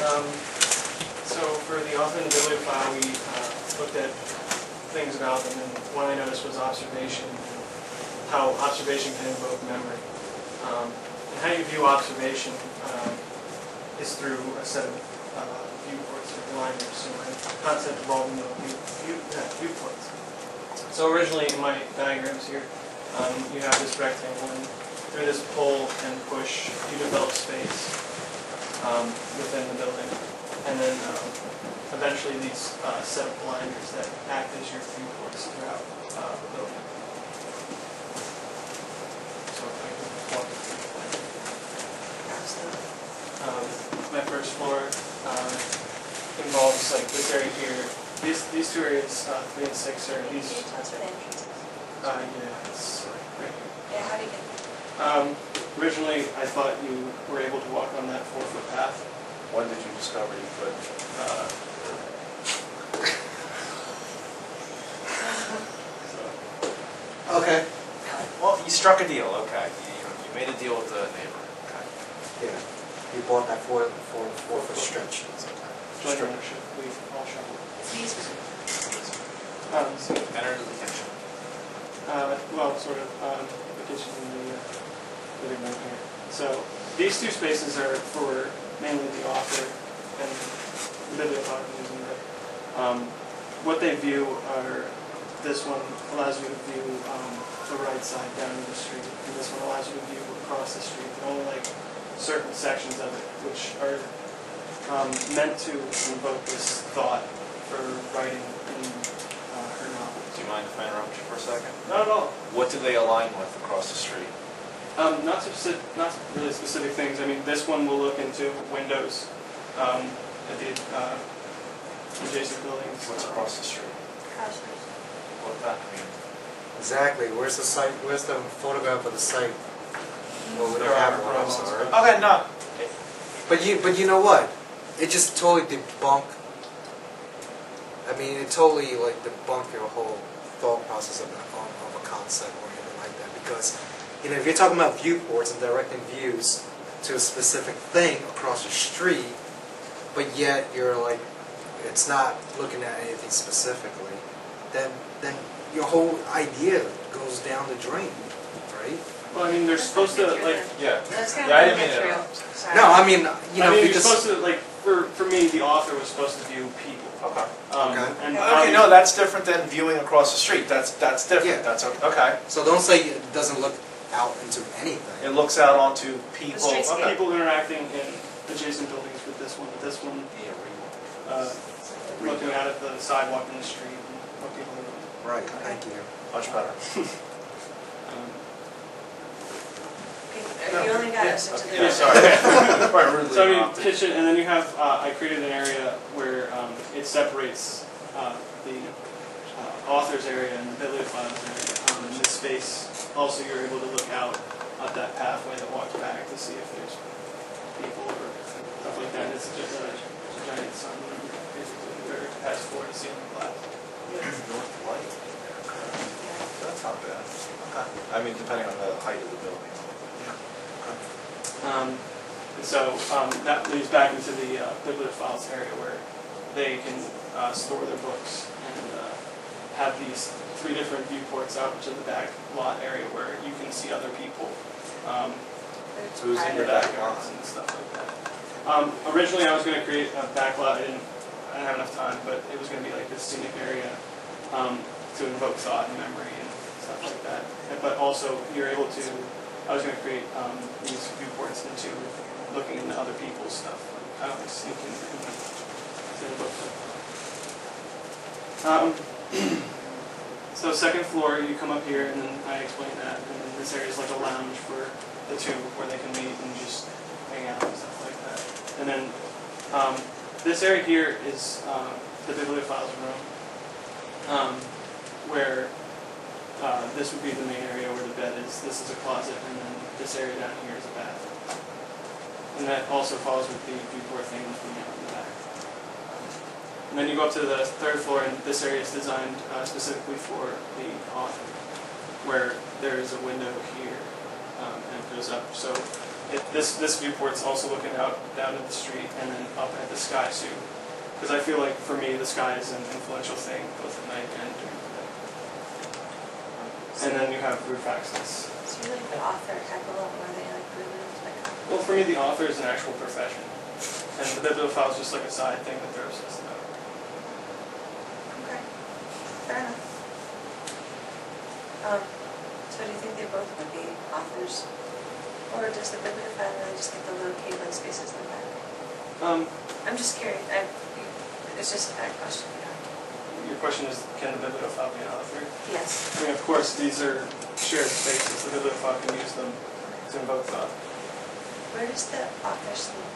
Um, so for the author and bibliophile, we looked at things about them, and one I noticed was observation, how observation can invoke memory. And how you view observation is through a set of viewports or aligners, so a concept involving the viewports. So originally in my diagrams here, you have this rectangle, and through this pull and push, you develop space within the building. And then eventually these set of aligners that act as your viewports throughout the building. So if I can walk you through the plan. My first floor involves like this area here. These two areas, 3 and 6, are these. That's where the entrance is. Yeah, it's right here. Yeah, how do you get there? Originally, I thought you were able to walk on that 4-foot path. When did you discover you could? Okay. Well, you struck a deal, okay. You made a deal with the neighbor, okay. Yeah. You bought that 4-foot stretch. Joint ownership, we all shovel. It's an easement. So, Enter into the kitchen. well, sort of, the kitchen and the living room here. So, these two spaces are for mainly the author and the bibliophile using it. What they view are, this one allows you to view the right side down the street, and this one allows you to view across the street. They're only like certain sections of it, which are meant to invoke this thought for writing in her novel. Do you mind if I interrupt you for a second? Not at all. What do they align with across the street? Not really specific things. I mean, this one will look into windows at the adjacent buildings. What's across the street? Houses. What does that mean? Exactly. Where's the site? Where's the photograph of the site? Well, we don't There have are one. I'm photos. sorry. Okay, no. But you know what? It just totally debunked. I mean, it totally like debunked your whole thought process of a concept or anything like that. Because if you're talking about viewports and directing views to a specific thing across the street, but yet you're like, it's not looking at anything specifically, then your whole idea goes down the drain, right? Well, I mean, they're supposed to like. Yeah. That's kind Yeah, I of didn't mean to true. interrupt. Sorry. No, I mean, You're because supposed to like. For me, the author was supposed to view people. Okay. Okay. And Okay, no, that's different than viewing across the street. That's different. Yeah. That's okay. Okay. so don't say it doesn't look out into anything. It looks out onto people. The streetscape. People interacting in adjacent buildings with this one. This one looking out at the sidewalk in the street and what people are doing. Right. Thank you. Much better. You only got us into the... Yeah, sorry. Quite rudely So I mean, interrupted. kitchen, and then you have, I created an area where it separates the author's area and the bibliophile's area. In this space, also you're able to look out at that pathway that walks back to see if there's people or stuff like that. It's just a giant sun, basically, where it has floor to ceiling glass. North light. That's not bad. Okay. I mean, depending on the height of the building. And so that leads back into the bibliophiles area where they can store their books and have these 3 different viewports out to the back lot area where you can see other people. So who's in your their back backyards lot? and stuff like that. Originally, I was going to create a back lot. I didn't have enough time, but it was going to be like this scenic area to invoke thought and memory and stuff like that. But also, you're able to. I was going to create these viewports into looking into other people's stuff, kind of like sneaking into the book. So second floor, you come up here, and then I explain that, and then this area is like a lounge for the two, where they can meet and just hang out and stuff like that. And then this area here is the bibliophile's room, where this would be the main area where the bed is. This is a closet, and then this area down here is a bath. And that also follows with the viewport thing looking out in the back. And then you go up to the 3rd floor, and this area is designed specifically for the author, where there is a window here, and it goes up. So this viewport's also looking out down at the street and then up at the sky too. Because I feel like for me the sky is an influential thing both at night and during the day. And then you have roof access. So you're like the author type of one where they like really like. Well, for me the author is an actual profession, and the bibliophile is just like a side thing that they're obsessed about. Okay, fair enough. So do you think they both would be authors? Or does the bibliophile really just get the little cave-like spaces in the back? I'm just curious. It's just a bad question. Your question is, can the bibliophile be an author? Yes. I mean, of course, these are shared spaces. The bibliophile can use them to invoke thought. Where does the author sleep?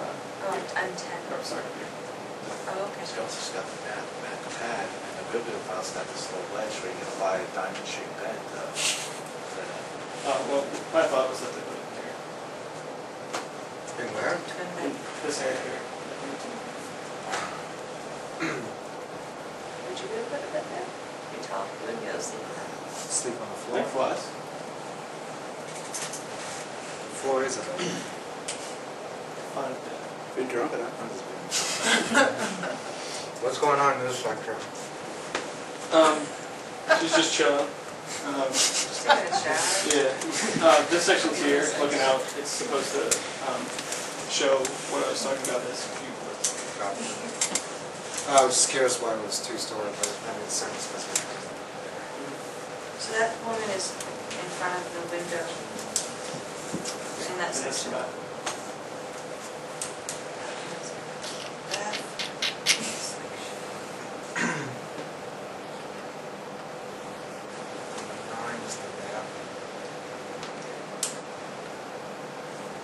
Oh, I'm 10. Oh, sorry. Oh, okay. He's also got the mat pad, and the bibliophile's got this little ledge where you can buy a diamond-shaped bed. Well, my thought was that they put it here. In where? Twin In bed. this area here. Would you be able to put a bed there? You're tall. You wouldn't be able to sleep in that. Sleep on the floor. Like flies? The floor is a bed. Fine bed. Been drunk enough. What's going on in this sector? She's just chilling. Just taking a shower. Yeah. This section's here, looking out. It's supposed to show what I was talking about as viewport. I was just curious why it was two-story, but that makes sense. So that woman is in front of the window in that And that's section. about That section.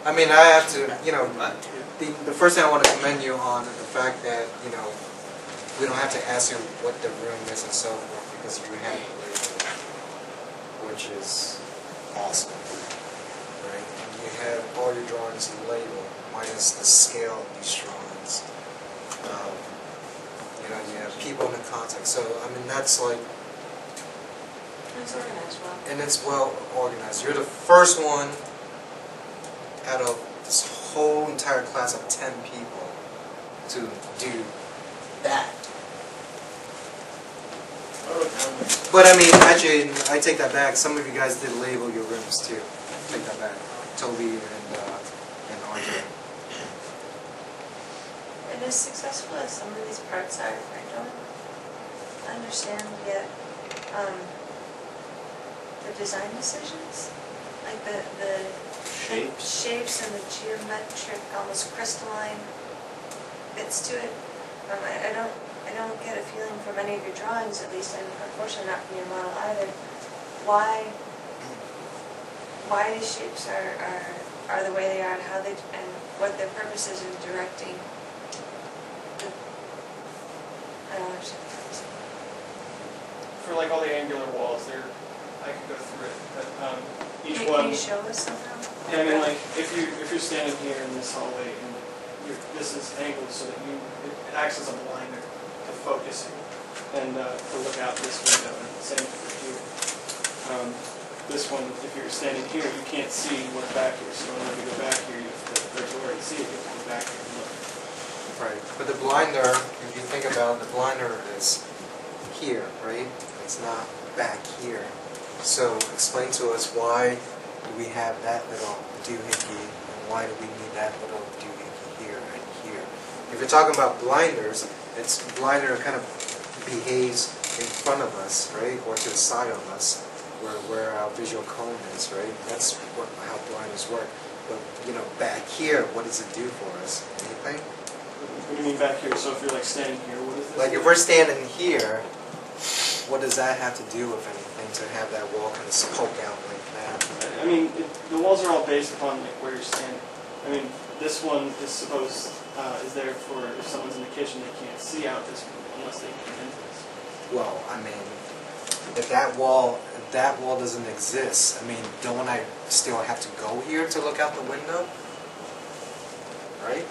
I mean, I have to, the first thing I want to commend you on is the fact that, we don't have to ask you what the room is and so forth, because you have it labeled, which is awesome, right? And you have all your drawings labeled, minus the scale of these drawings. You have people in the context, so, I mean, that's like, It's organized well. and it's well organized. You're the first one out of this whole entire class of 10 people to do that. But I mean, actually, I take that back. Some of you guys did label your rooms too. Take that back. Toby and Andre. And as successful as some of these parts are, I don't understand yet the design decisions. Like the shapes and the geometric, almost crystalline bits to it. I don't get a feeling from any of your drawings, at least, and unfortunately not from your model either, why these shapes are the way they are, and how they, and what their purpose is in directing. I don't understand. For like all the angular walls, I could go through it, but each Can one. you show us somehow? Yeah, I mean, like if you're standing here in this hallway and this is angled so that it acts as a blinder to focus you and to look out this window, and same for here. This one, if you're standing here, you can't see what's back here, so in order to go back here, you have to, or to already see it, you have to go back here and look. Right. But the blinder, if you think about it, the blinder is here, right? It's not back here. So explain to us, why do we have that little doohickey, and why do we need that little doohickey here and here? If you're talking about blinders, it's blinder kind of behaves in front of us, right, or to the side of us, where our visual cone is, right? That's how blinders work. But back here, what does it do for us? Anything? What do you mean back here? So if you're like standing here, what is this? Like if we're standing here, what does that have to do with anything, to have that wall kind of poke out like that? I mean, the walls are all based upon like where you're standing. I mean, this one is supposed is there for if someone's in the kitchen, they can't see out this window unless they come into this. Well, I mean, if that wall doesn't exist, I mean, don't I still have to go here to look out the window? Right?